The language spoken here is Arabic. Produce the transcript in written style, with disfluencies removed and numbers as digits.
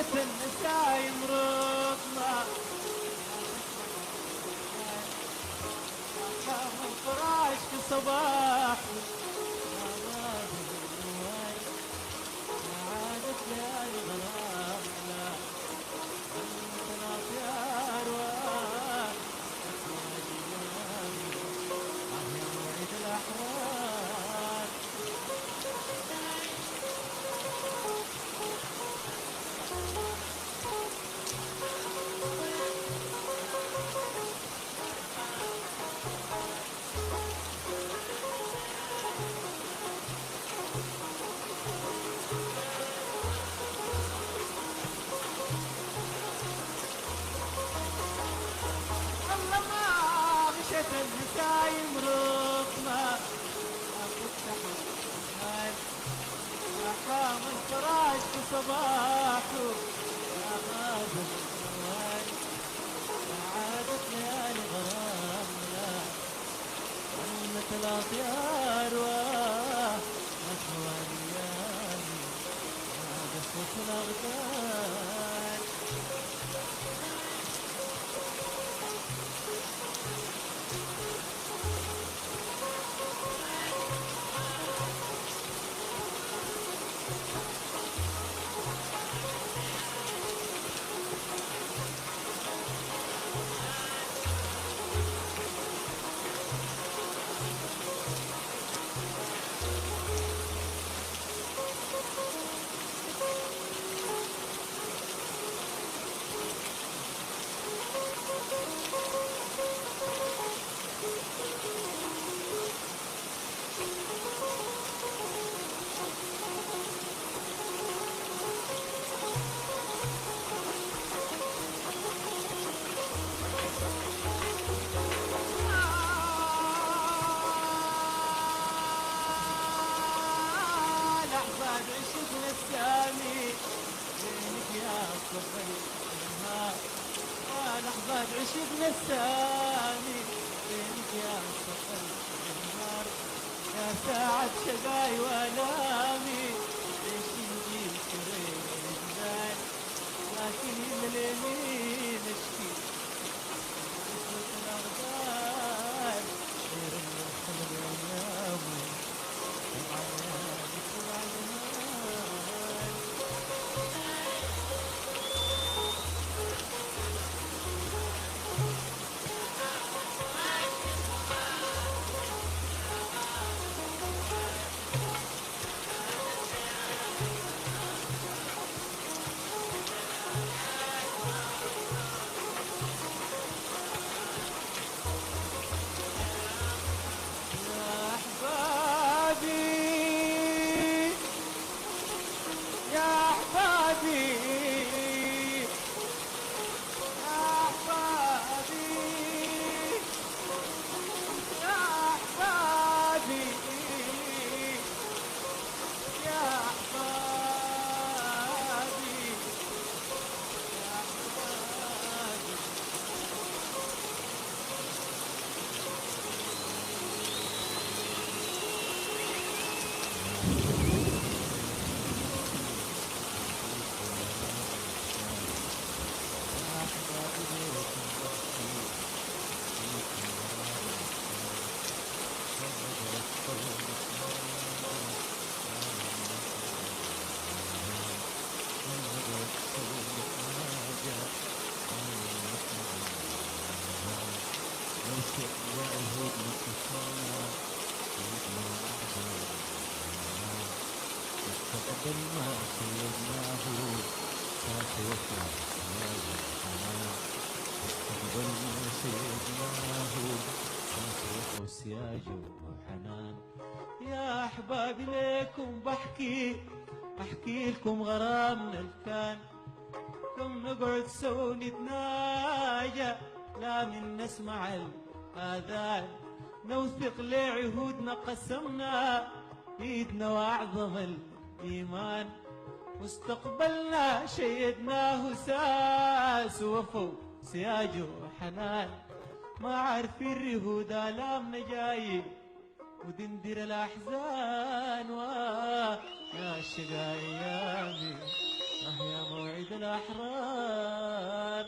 مشت النسايم رقمة قام الفراش في صباح عادت ليالي غرام لا انت يا ارواح اسواجي يا موعد الاحرار مشت النسايم رقمة أفتح الرحمن أقام الفراش في صباحه يا غازل الزوال عادت ليالي غرام لا عنة الأطيار وأسوار ليالي ما قصة الأغدار عشقنا السامي بينك يا صفي النهار لحظات عشقنا السامي بينك يا صفي النهار يا ساعة شقاي والامي ليش نجي كريم الجبال لكن من اليمين اشكي قصة الاغدار غير الحمل ايامي يا أحبابي يا أحبابي يا أحبابي يا أحبابي يا أحبابي مستقبل ما سيبناه ساتوفى مستقبل ما سيبناه ساتوفى سياج وحنان يا أحبابي ليكم أحكي لكم غرامنا الكان كم نقعد سوا نتناجى لا من نسمع الآذان نوثق لعهودنا قسمنا ايدنا واعظم الايمان مستقبلنا شيدناه ساس وفو سياج وحنان ما عارفين رهود آلامنا جاي ودندر الأحزان يا شقا أيامي يا موعد الأحرار